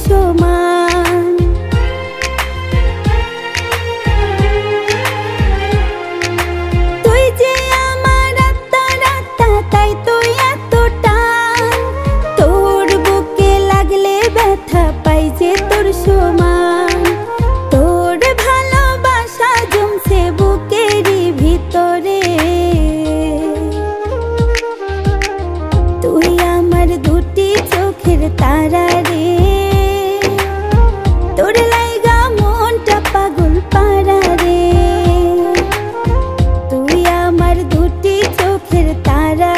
সমান। তুই যে আমার আত্মার আত্মা, তাই তুই এত টান। তোর বুকে লাগলে ব্যথা পাই যে তোর সমান। তোর ভালোবাসা জমছে বুকেরই ভিতরে। তুই আমার দুটি চোখের তারা রে, তোর লাইগা মনটা পাগল পারা রে। তুই আমার দুটি চোখের তারা